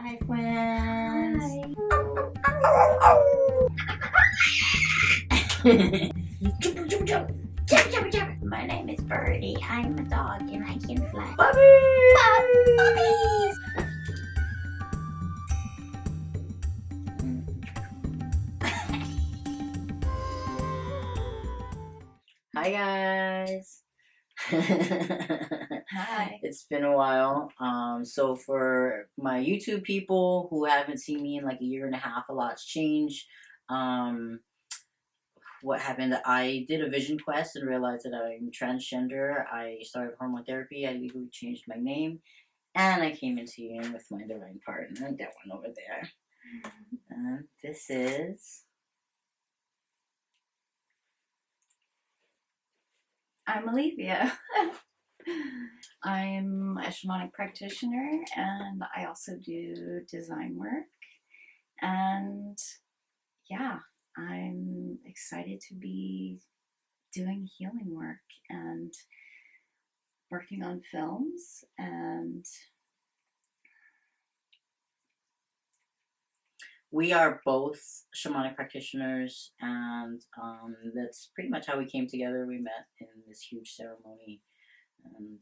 Hi, friends. Jump, jump, jump. Jump, jump, jump. My name is Birdie. I'm a dog and I can fly. Puppies! Hi, guys. Hi. It's been a while. So for my YouTube people who haven't seen me in like a year and a half, a lot's changed. What happened? I did a vision quest and realized that I'm transgender. I started hormone therapy. I legally changed my name, and I came into union with my divine partner. That one over there. And this is. I'm Olivia. I'm a shamanic practitioner and I also do design work. And yeah, I'm excited to be doing healing work and working on films. And We are both shamanic practitioners, and that's pretty much how we came together. We met in this huge ceremony, and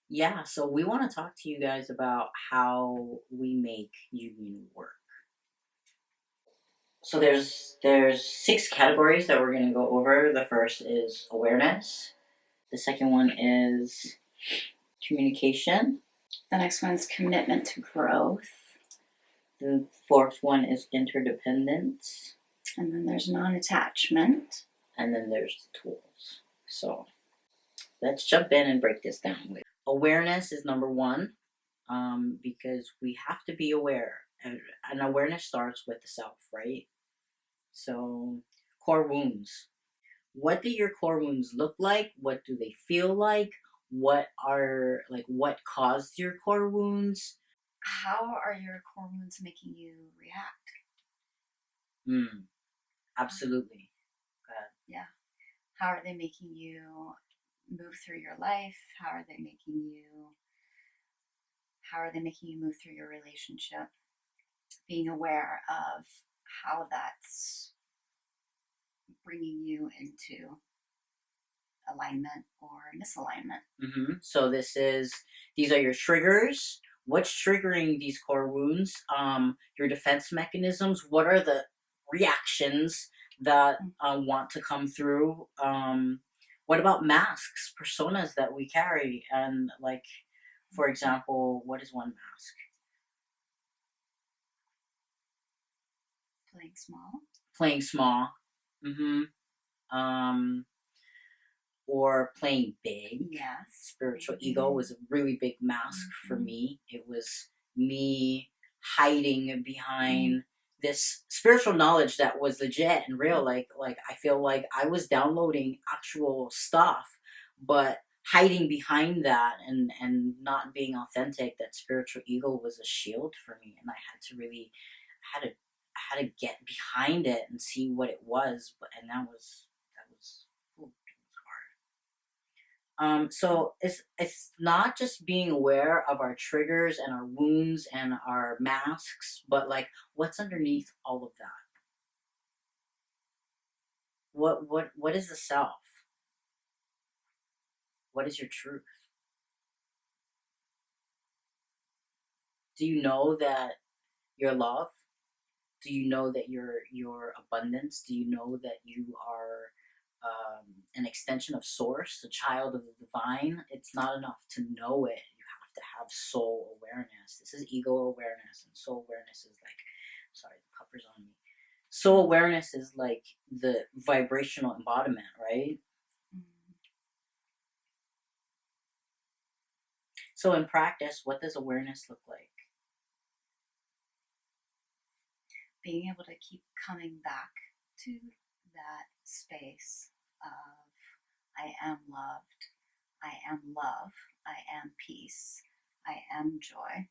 yeah, so we want to talk to you guys about how we make union work. So there's 6 categories that we're going to go over. The first is awareness. The second one is communication. the next one is commitment to growth. The fourth one is interdependence. And then there's non-attachment. And then there's the tools. So let's jump in and break this down. Awareness is number 1, because we have to be aware. And awareness starts with the self, right? So, core wounds. What do your core wounds look like? What do they feel like? What caused your core wounds? How are your core wounds making you react? Absolutely. Yeah. How are they making you move through your life? How are they making you move through your relationship? Being aware of how that's bringing you into alignment or misalignment. So these are your triggers. What's triggering these core wounds? Your defense mechanisms. What are the reactions that want to come through? What about masks, personas that we carry? And like, for example, what is one mask? Playing small. Playing small. Or playing big. Yes. Spiritual ego was a really big mask for me. It was me hiding behind this spiritual knowledge that was legit and real. Like I feel like I was downloading actual stuff, but hiding behind that and not being authentic. That spiritual ego was a shield for me, and I had to get behind it and see what it was. And that was. So it's not just being aware of our triggers and our wounds and our masks, but like what's underneath all of that. What is the self? What is your truth? Do you know that you're love? Do you know that you're abundance? Do you know that you are an extension of source, a child of the divine? It's not enough to know it. You have to have soul awareness. This is ego awareness, and soul awareness is like, sorry, the pupper's on me. Soul awareness is like the vibrational embodiment, right? So in practice, what does awareness look like? Being able to keep coming back to that space of I am loved, I am love, I am peace, I am joy.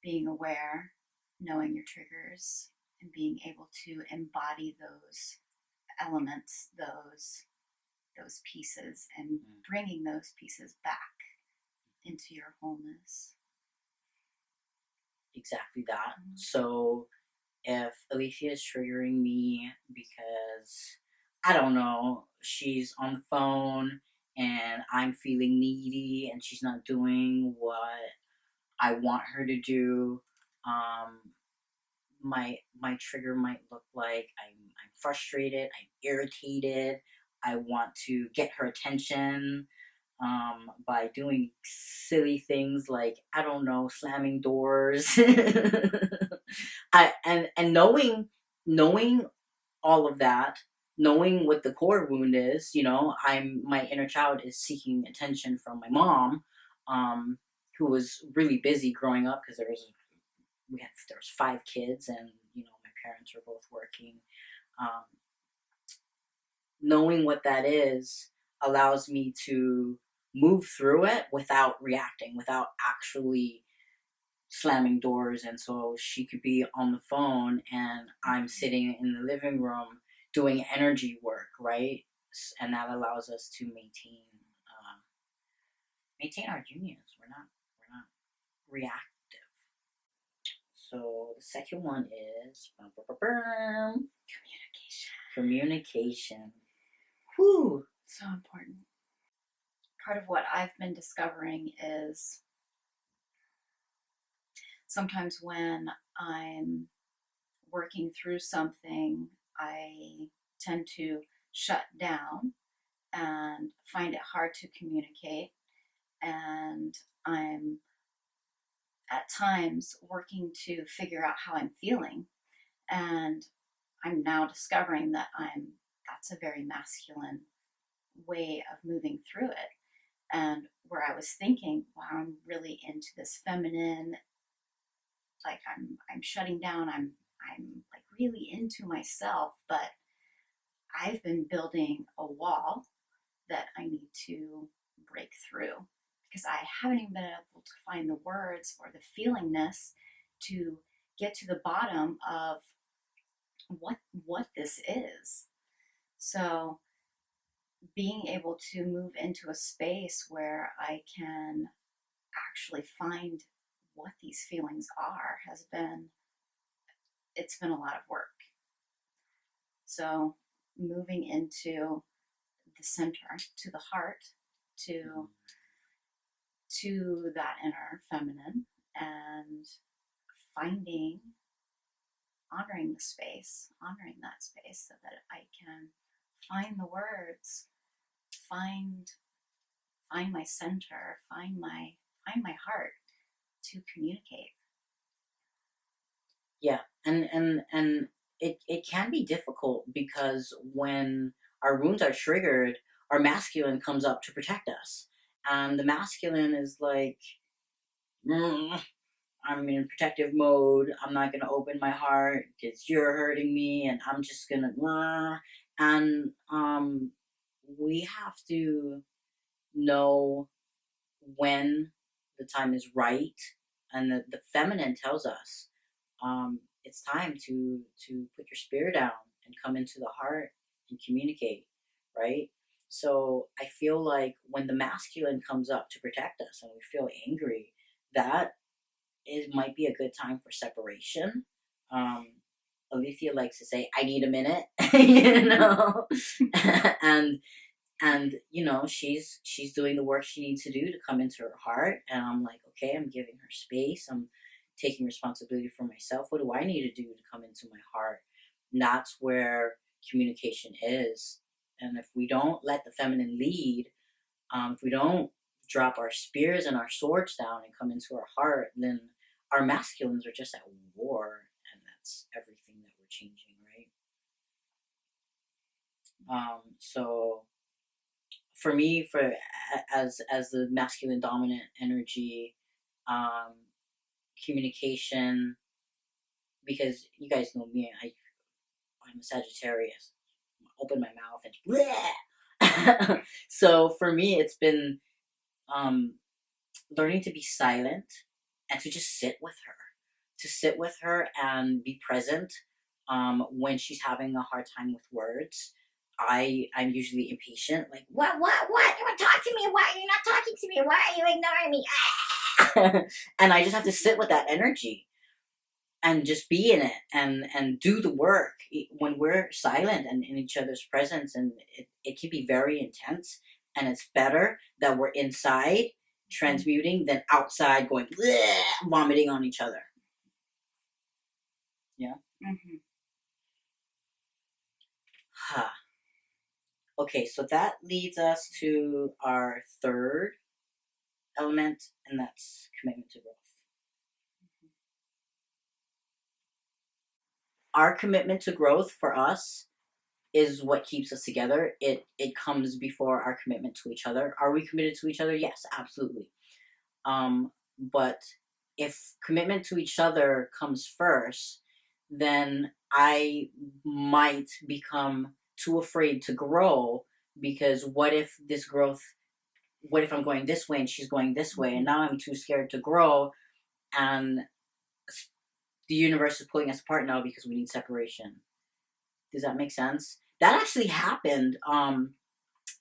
Being aware, knowing your triggers, and being able to embody those elements, those pieces, and bringing those pieces back into your wholeness. exactly that. So if Alicia is triggering me because, I don't know, she's on the phone and I'm feeling needy and she's not doing what I want her to do, um, my trigger might look like I'm frustrated, I'm irritated, I want to get her attention by doing silly things like, I don't know, slamming doors. And knowing all of that, knowing what the core wound is, my inner child is seeking attention from my mom, um, who was really busy growing up because there was 5 kids, and my parents were both working. Um, Knowing what that is allows me to move through it without reacting, without actually slamming doors. And so she could be on the phone and I'm sitting in the living room doing energy work, right? And that allows us to maintain our unions. We're not reactive. So the second one is communication. Whew. So important. Part of what I've been discovering is sometimes when I'm working through something, I tend to shut down and find it hard to communicate. And I'm at times working to figure out how I'm feeling. And I'm now discovering that that's a very masculine way of moving through it. And where I was thinking, wow, I'm really into this feminine, like I'm shutting down, I'm like really into myself, but I've been building a wall that I need to break through because I haven't even been able to find the words or the feelingness to get to the bottom of what this is. So being able to move into a space where I can actually find what these feelings are it's been a lot of work. So moving into the center, to the heart, to that inner feminine, and finding, honoring that space so that I can find the words, find my center, find my heart to communicate. Yeah, and it can be difficult because when our wounds are triggered, our masculine comes up to protect us, and the masculine is like, I'm in protective mode. I'm not gonna open my heart because you're hurting me, and I'm just gonna, and we have to know when the time is right, and the feminine tells us it's time to put your spear down and come into the heart and communicate, right? So I feel like when the masculine comes up to protect us and we feel angry, that it might be a good time for separation. Um, Alethea likes to say, "I need a minute," and she's doing the work she needs to do to come into her heart, and I'm like, okay, I'm giving her space, I'm taking responsibility for myself. What do I need to do to come into my heart? And that's where communication is. And if we don't let the feminine lead, if we don't drop our spears and our swords down and come into our heart, then our masculines are just at war, and that's everything that we're changing, right? So for me, as the masculine dominant energy, um, communication, because you guys know me, I'm a Sagittarius. I open my mouth and so for me, it's been learning to be silent and to just sit with her and be present when she's having a hard time with words. I'm usually impatient, like, what? You want to talk to me? Why are you not talking to me? Why are you ignoring me? And I just have to sit with that energy. and just be in it and do the work when we're silent and in each other's presence, and it can be very intense, and it's better that we're inside transmuting than outside going bleh, vomiting on each other. Yeah. Mm-hmm. Huh. Okay, so that leads us to our third element, and that's commitment to growth. Our commitment to growth for us is what keeps us together. It comes before our commitment to each other. Are we committed to each other? Yes, absolutely. But if commitment to each other comes first, then I might become too afraid to grow, because what if I'm going this way and she's going this way, and now I'm too scared to grow, and the universe is pulling us apart now because we need separation. Does that make sense? That actually happened.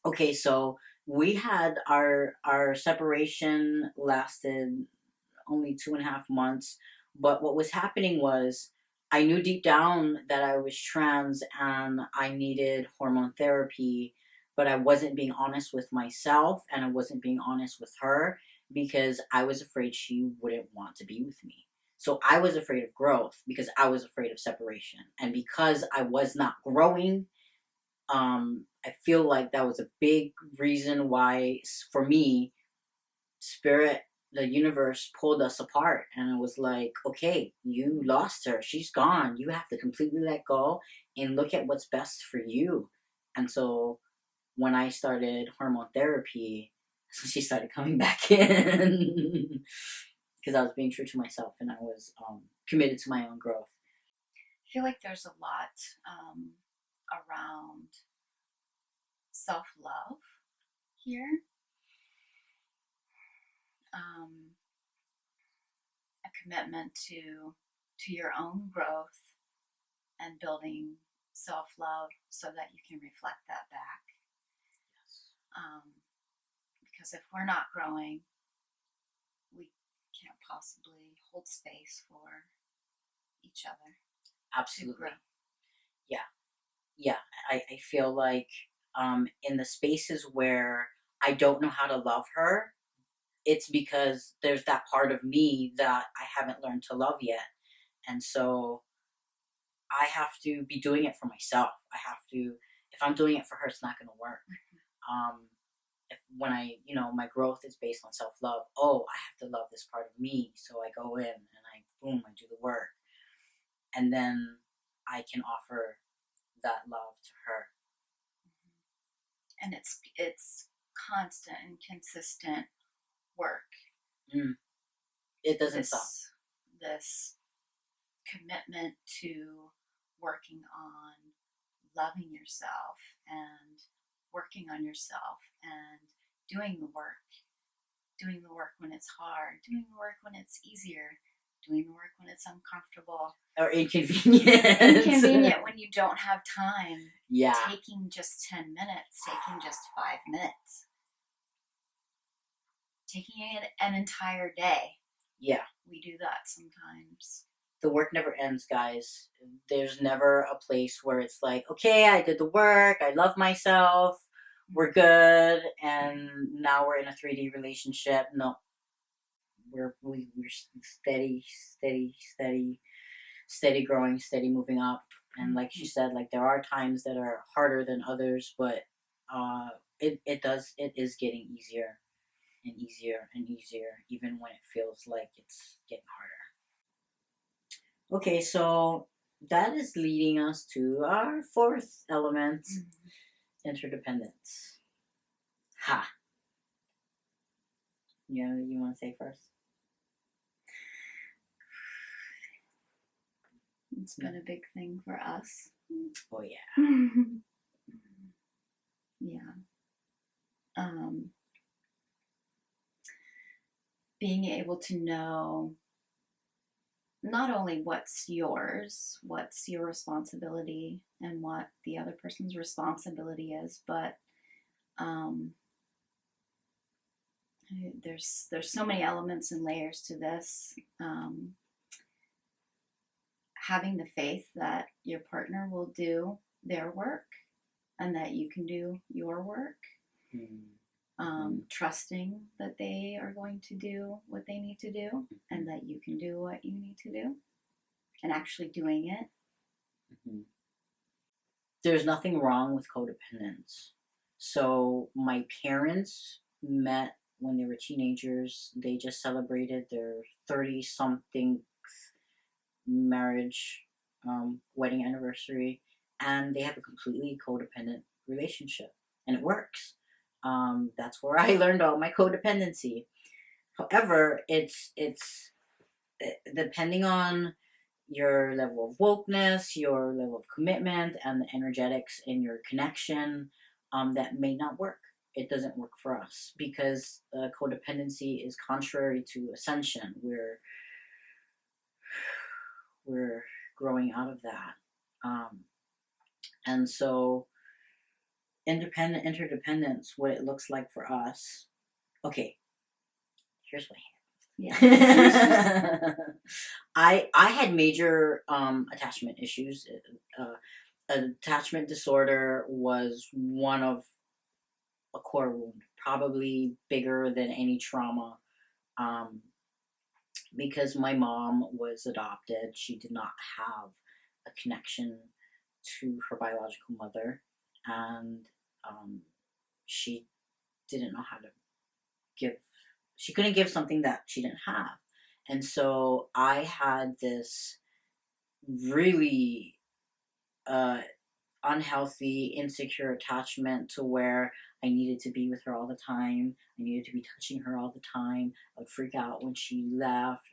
Okay, so we had our separation lasted only 2.5 months, but what was happening was I knew deep down that I was trans and I needed hormone therapy, but I wasn't being honest with myself and I wasn't being honest with her because I was afraid she wouldn't want to be with me. So I was afraid of growth because I was afraid of separation. And because I was not growing, I feel like that was a big reason why, for me, spirit, the universe pulled us apart. And it was like, okay, you lost her. She's gone. You have to completely let go and look at what's best for you. And so when I started hormone therapy, she started coming back in because I was being true to myself and I was committed to my own growth. I feel like there's a lot around self-love here. A commitment to your own growth and building self-love so that you can reflect that back. Because if we're not growing, we can't possibly hold space for each other. Absolutely. Yeah. Yeah. I feel like in the spaces where I don't know how to love her, it's because there's that part of me that I haven't learned to love yet. And so I have to be doing it for myself. I have to, if I'm doing it for her, it's not going to work. If when I, my growth is based on self love, oh, I have to love this part of me. So I go in and boom, I do the work. And then I can offer that love to her. And it's constant and consistent work. It doesn't stop. This commitment to working on loving yourself and working on yourself and doing the work when it's hard, doing the work when it's easier, doing the work when it's uncomfortable or inconvenient when you don't have time. Yeah. Taking just 10 minutes, taking just 5 minutes, taking an entire day. Yeah. We do that sometimes. The work never ends, guys. There's never a place where it's like, okay, I did the work, I love myself, we're good, and now we're in a 3D relationship. No. We're steady growing, steady moving up. And like she said, like there are times that are harder than others, but it is getting easier and easier and easier, even when it feels like it's getting harder. Okay, so that is leading us to our fourth element, interdependence. Ha. You want to say first? It's been a big thing for us. Oh yeah. Yeah. Being able to know not only what's yours, what's your responsibility, and what the other person's responsibility is, but there's so many elements and layers to this. having the faith that your partner will do their work and that you can do your work. Trusting that they are going to do what they need to do and that you can do what you need to do and actually doing it. There's nothing wrong with codependence. So my parents met when they were teenagers. They just celebrated their 30 something marriage wedding anniversary, and they have a completely codependent relationship, and it works. That's where I learned all my codependency. However, it's depending on your level of wokeness, your level of commitment, and the energetics in your connection, that may not work. It doesn't work for us because codependency is contrary to ascension. We're growing out of that, and so interdependence, what it looks like for us. Okay, here's my hand. Yeah. I had major attachment issues. Attachment disorder was one of a core wound, probably bigger than any trauma. Because my mom was adopted, she did not have a connection to her biological mother, and she didn't know how to give. She couldn't give something that she didn't have, and so I had this really unhealthy, insecure attachment to where I needed to be with her all the time. I needed to be touching her all the time. I would freak out when she left.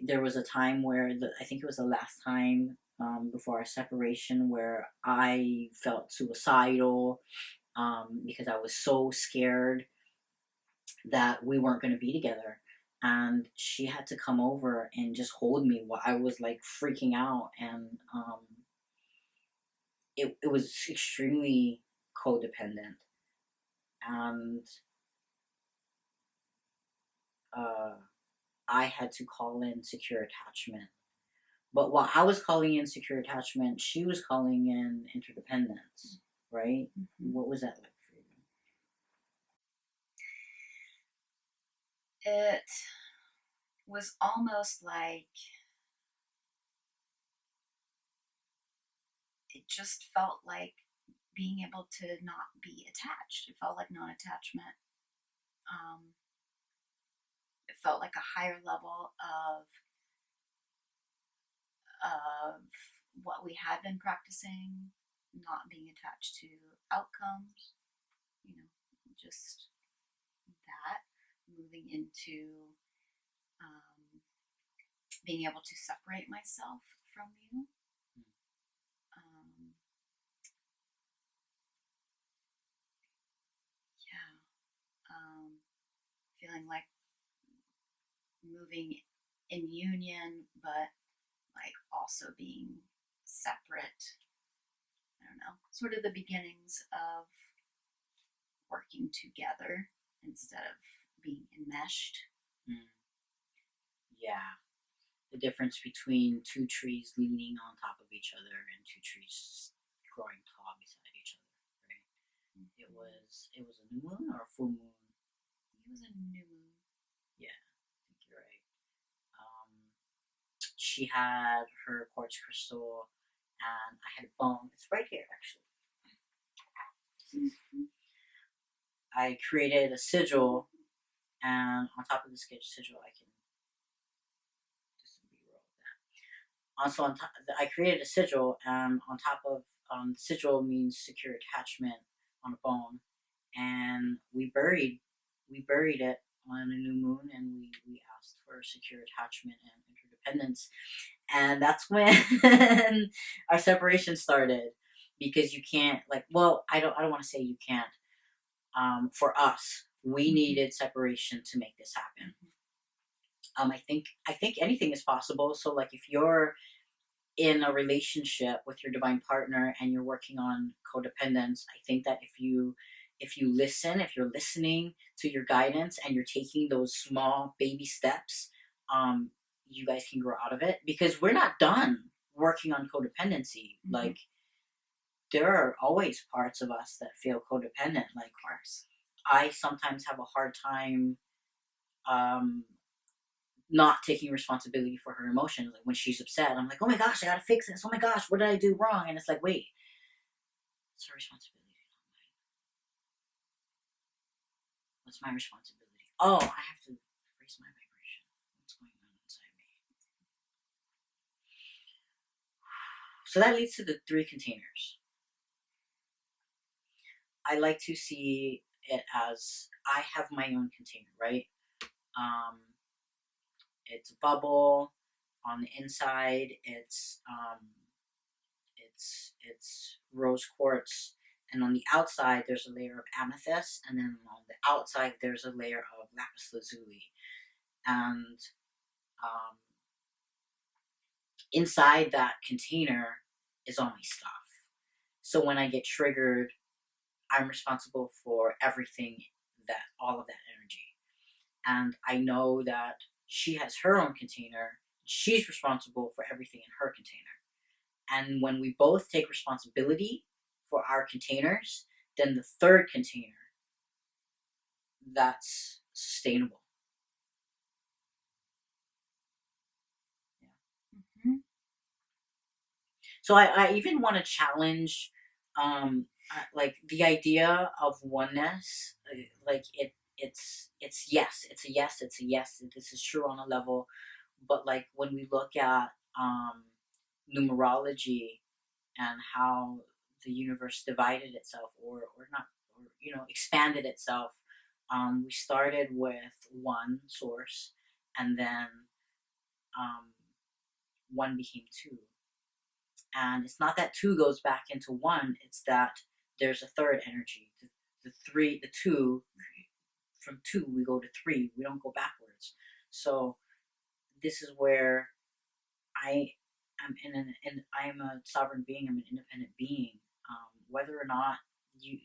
There was a time where I think it was the last time before our separation where I felt suicidal because I was so scared that we weren't going to be together. And she had to come over and just hold me while I was like freaking out. And it was extremely codependent. And I had to call in secure attachment. But while I was calling in secure attachment, she was calling in interdependence, right? Mm-hmm. What was that like for you? It was almost like it just felt like being able to not be attached. It felt like non-attachment. It felt like a higher level of what we had been practicing, not being attached to outcomes, just that, moving into being able to separate myself from you. Feeling like moving in union, but like also being separate. I don't know, sort of the beginnings of working together instead of being enmeshed. Yeah. The difference between two trees leaning on top of each other and two trees growing tall beside each other, right? Mm-hmm. It was a new moon or a full moon? It was a new moon. Yeah, I think you're right. She had her quartz crystal, and I had a bone. It's right here, actually. Mm-hmm. I created a sigil, and on top of the sigil, I can just re-roll that. Also, on top, I created a sigil, and on top of sigil means secure attachment on a bone, and we buried it on a new moon, and we asked for secure attachment and interdependence, and that's when our separation started, because you can't, like, well, I don't want to say you can't. For us, we needed separation to make this happen. I think anything is possible. So like if you're in a relationship with your divine partner and you're working on codependence, I think that if you're listening to your guidance and you're taking those small baby steps, you guys can grow out of it, because we're not done working on codependency. Mm-hmm. Like, there are always parts of us that feel codependent. Like, Of course. I sometimes have a hard time um, not taking responsibility for her emotions. Like, when she's upset, I'm like, oh my gosh, I gotta fix this. Oh my gosh, what did I do wrong? And it's like, wait, it's her responsibility, not mine. What's my responsibility? Oh, I have to raise my vibration. What's going on inside me? So that leads to the three containers. I like to see it as, I have my own container, right? Um, it's a bubble. On the inside, it's rose quartz, and on the outside there's a layer of amethyst, and then on the outside there's a layer of lapis lazuli, and um, inside that container is all my stuff. So when I get triggered, I'm responsible for everything, that all of that energy. And I know that she has her own container. She's responsible for everything in her container. And when we both take responsibility for our containers, then the third container, that's sustainable. Mm-hmm. So I even want to challenge, like, the idea of oneness. Like, it's yes, it's a yes, it's a yes. This is true on a level, but like when we look at numerology and how the universe divided itself, or not, or expanded itself. We started with one source, and then um, one became two. And it's not that two goes back into one; it's that there's a third energy. The two, from two we go to three. We don't go backwards. So this is where I am I am a sovereign being. I'm an independent being. Whether or not you,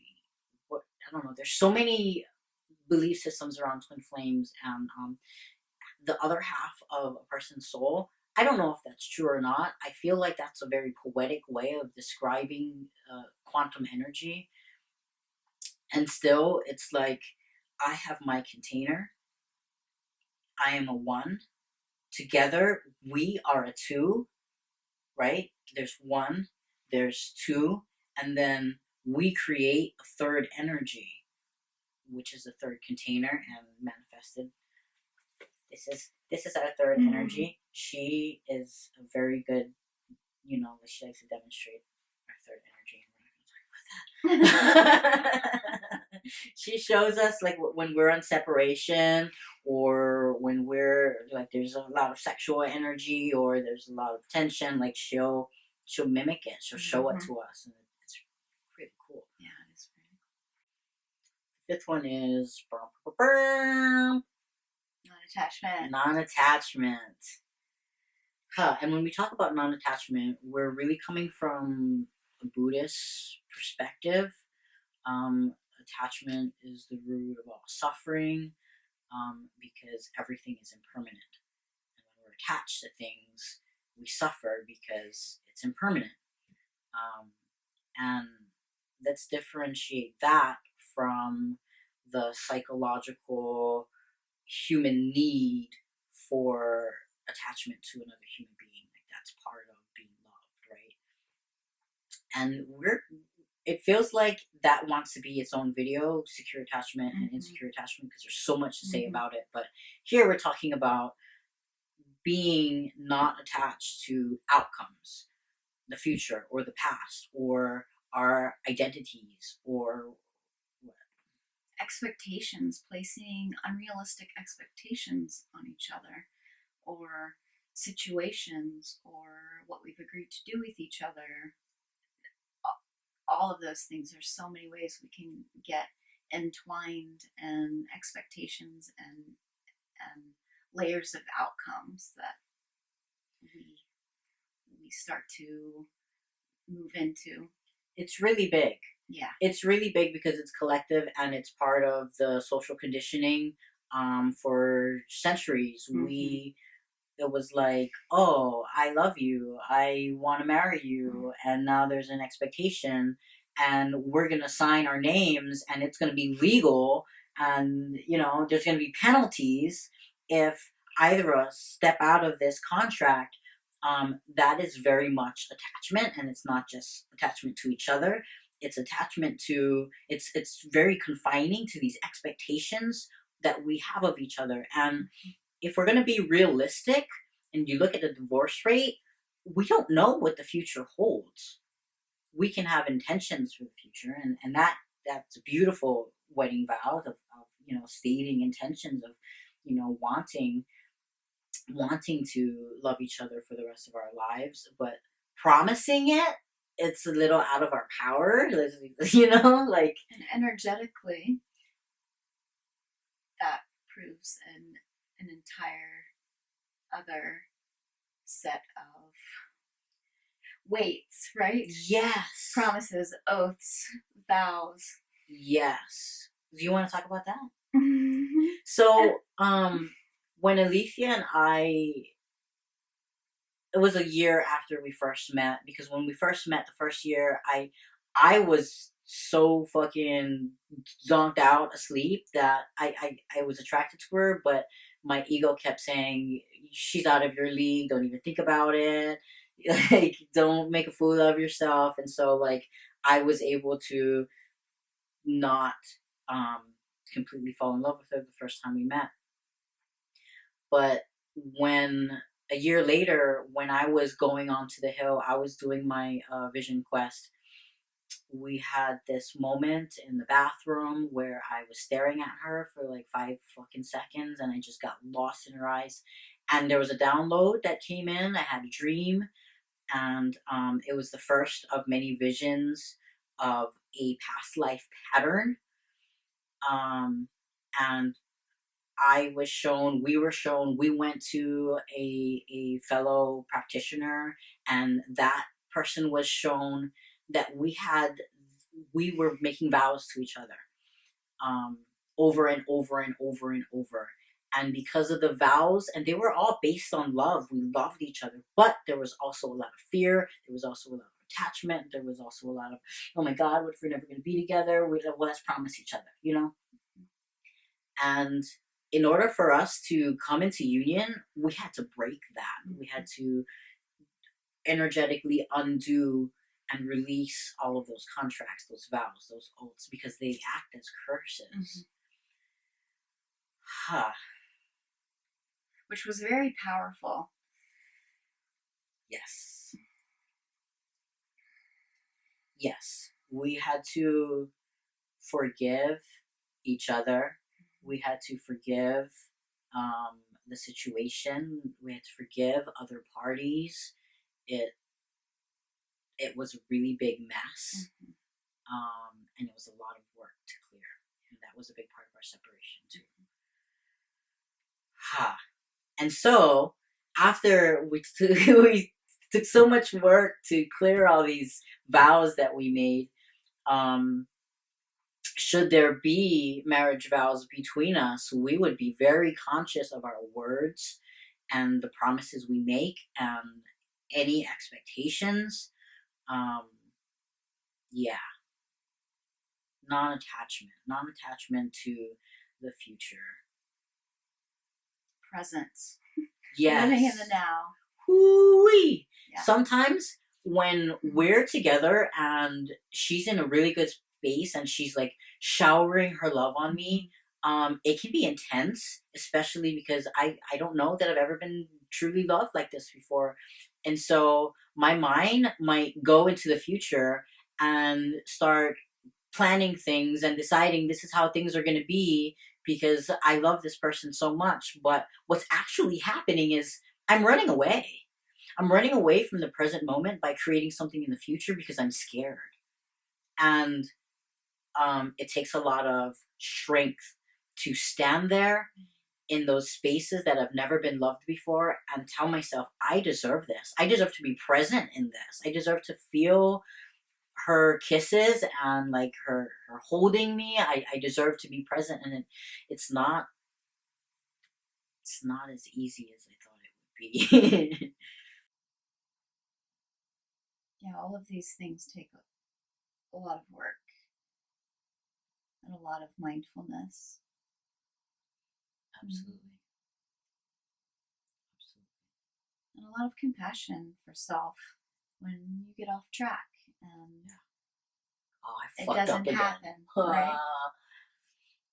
what, I don't know. There's so many belief systems around twin flames and the other half of a person's soul. I don't know if that's true or not. I feel like that's a very poetic way of describing quantum energy. And still, it's like, I have my container. I am a one. Together, we are a two, right? There's one, there's two, and then we create a third energy, which is a third container and manifested. This is our 3rd Mm-hmm. energy. She is a very good, she likes to demonstrate our third energy, and we're not going to talk about that. She shows us, like, when we're on separation, or when we're like, there's a lot of sexual energy, or there's a lot of tension. Like, she'll mimic it. She'll show it to us, and it's pretty cool. Yeah, it is pretty cool. Fifth one is Non-attachment. Non-attachment. And when we talk about non-attachment, we're really coming from a Buddhist perspective. Attachment is the root of all suffering, because everything is impermanent. And when we're attached to things, we suffer because it's impermanent. And let's differentiate that from the psychological human need for attachment to another human being. Like, that's part of being loved, right? And it feels like that wants to be its own video, secure attachment and insecure attachment, because there's so much to say about it. But here we're talking about being not attached to outcomes, the future or the past, or our identities, or expectations, placing unrealistic expectations on each other, or situations, or what we've agreed to do with each other. All of those things. There's so many ways we can get entwined, and expectations and layers of outcomes that we start to move into. It's really big. Yeah. It's really big because it's collective, and it's part of the social conditioning for centuries. it was like, oh, I love you, I want to marry you, and now there's an expectation, and we're gonna sign our names, and it's gonna be legal, and there's gonna be penalties if either of us step out of this contract. That is very much attachment, and it's not just attachment to each other. It's attachment to it's very confining to these expectations that we have of each other. And if we're going to be realistic and you look at the divorce rate, we don't know what the future holds. We can have intentions for the future, and that's a beautiful wedding vow of stating intentions of wanting to love each other for the rest of our lives, but promising it's a little out of our power, like. And energetically, that proves an entire other set of weights, right? Yes. Promises, oaths, vows. Yes. Do you want to talk about that? So, when Alethea and I, it was a year after we first met, because when we first met the first year, I was so fucking zonked out asleep that I was attracted to her, but my ego kept saying, she's out of your league, don't even think about it, like, don't make a fool of yourself. And so, like, I was able to not completely fall in love with her the first time we met. But when a year later, when I was going onto the hill, I was doing my vision quest. We had this moment in the bathroom where I was staring at her for like 5 fucking seconds, and I just got lost in her eyes. And there was a download that came in. I had a dream, and it was the first of many visions of a past life pattern. And we were shown, we went to a fellow practitioner, and that person was shown that we were making vows to each other, over and over and over and over. And because of the vows, and they were all based on love, we loved each other, but there was also a lot of fear, there was also a lot of attachment, there was also a lot of, oh my God, what if we're never going to be together? Well, let's promise each other. And in order for us to come into union, we had to break that. We had to energetically undo and release all of those contracts, those vows, those oaths, because they act as curses. Huh. Which was very powerful. Yes. Yes. We had to forgive each other. We had to forgive the situation. We had to forgive other parties. It was a really big mess, and it was a lot of work to clear, and that was a big part of our separation too. Ha! And so after we took so much work to clear all these vows that we made, should there be marriage vows between us, we would be very conscious of our words and the promises we make, and any expectations. Yeah. Non-attachment to the future. Presence. Yes. Living in the now. Hoo-wee. Yeah. Sometimes when we're together and she's in a really good space and she's like showering her love on me, it can be intense, especially because I don't know that I've ever been truly loved like this before. And so my mind might go into the future and start planning things and deciding this is how things are going to be because I love this person so much. But what's actually happening is I'm running away. I'm running away from the present moment by creating something in the future because I'm scared. And it takes a lot of strength to stand there in those spaces that I've never been loved before and tell myself, I deserve this. I deserve to be present in this. I deserve to feel her kisses and like her holding me. I deserve to be present, and it's not as easy as I thought it be. Yeah, all of these things take a lot of work and a lot of mindfulness. Absolutely. And a lot of compassion for self when you get off track and Oh, I it fucked up doesn't again. happen, right?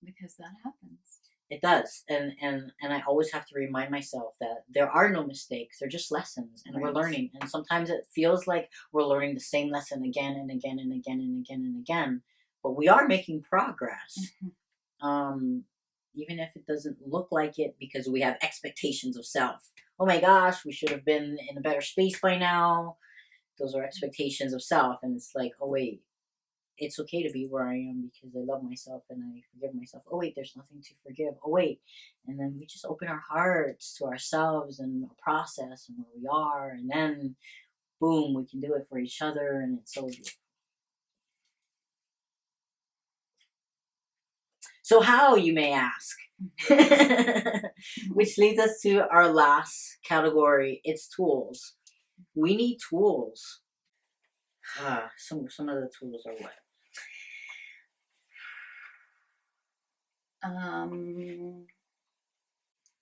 Because that happens. It does, and I always have to remind myself that there are no mistakes. They're just lessons, and we're Right. learning. And sometimes it feels like we're learning the same lesson again and again and again and again and again. But we are making progress, even if it doesn't look like it, because we have expectations of self. Oh my gosh, we should have been in a better space by now. Those are expectations of self, and it's like, oh wait, it's okay to be where I am because I love myself and I forgive myself. Oh wait, there's nothing to forgive. Oh wait, and then we just open our hearts to ourselves and our process and where we are, and then boom, we can do it for each other, and it's so beautiful. So how, you may ask? Which leads us to our last category. It's tools. We need tools. Some of the tools are what?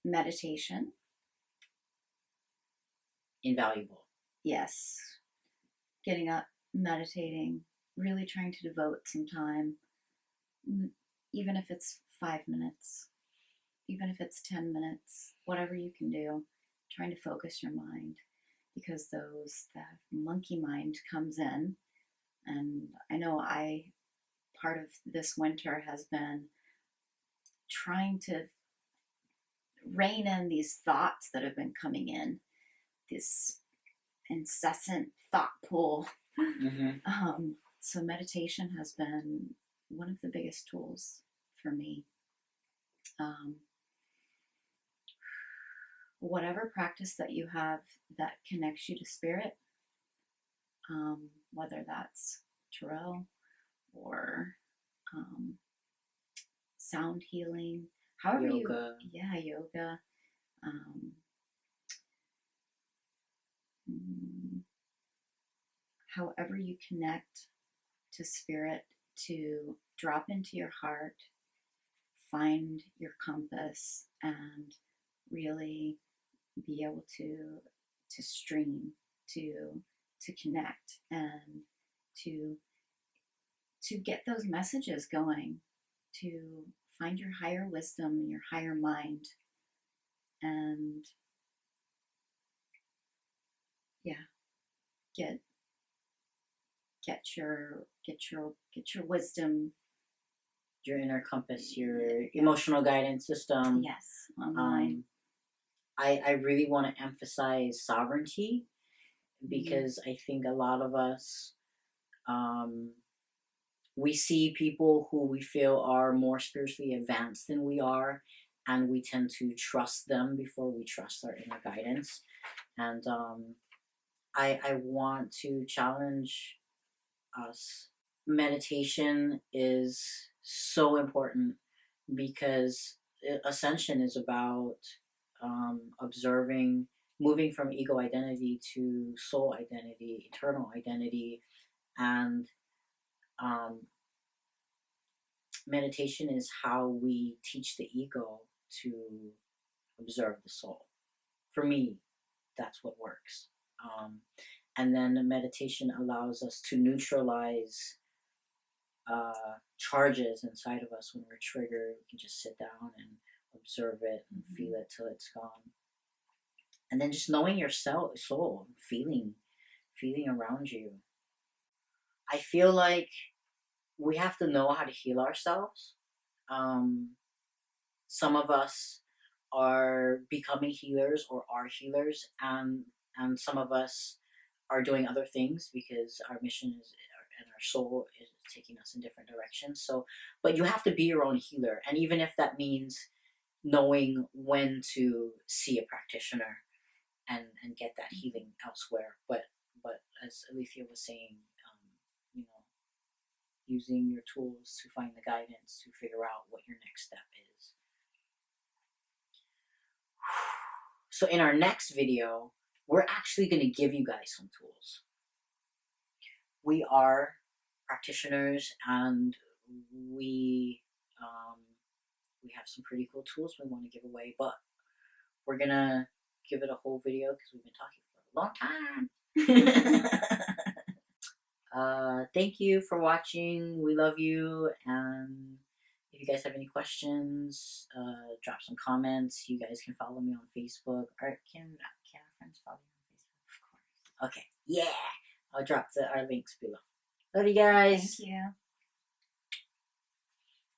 Meditation. Invaluable. Yes. Getting up, meditating, really trying to devote some time, even if it's 5 minutes, even if it's 10 minutes, whatever you can do, trying to focus your mind, because that monkey mind comes in. And I know part of this winter has been trying to rein in these thoughts that have been coming in, this incessant thought pool. So meditation has been one of the biggest tools for me. Whatever practice that you have that connects you to spirit, whether that's tarot or sound healing, however yoga. Yoga. However you connect to spirit, to drop into your heart, find your compass, and really be able to stream, to connect, and to get those messages going, to find your higher wisdom, your higher mind, and get your wisdom, your inner compass, your emotional guidance system. Yes, online. I really want to emphasize sovereignty, because I think a lot of us, we see people who we feel are more spiritually advanced than we are, and we tend to trust them before we trust our inner guidance. And I want to challenge us. Meditation is so important, because ascension is about observing, moving from ego identity to soul identity, eternal identity. And meditation is how we teach the ego to observe the soul. For me, that's what works. And then the meditation allows us to neutralize charges inside of us when we're triggered. We can just sit down and observe it and feel it till it's gone. And then just knowing your soul, feeling around you. I feel like we have to know how to heal ourselves. Some of us are becoming healers or are healers, and some of us are doing other things because our mission is, and our soul is taking us in different directions. So, but you have to be your own healer, and even if that means knowing when to see a practitioner and get that healing elsewhere. But as Alethea was saying, you know, using your tools to find the guidance to figure out what your next step is. So in our next video, we're actually going to give you guys some tools. We are practitioners, and we have some pretty cool tools we want to give away, but we're gonna give it a whole video because we've been talking for a long time. Thank you for watching. We love you, and if you guys have any questions, drop some comments. You guys can follow me on Facebook. Or can our friends follow me on Facebook? Of course. Okay. Yeah. I'll drop our links below. Love you guys. Thank you.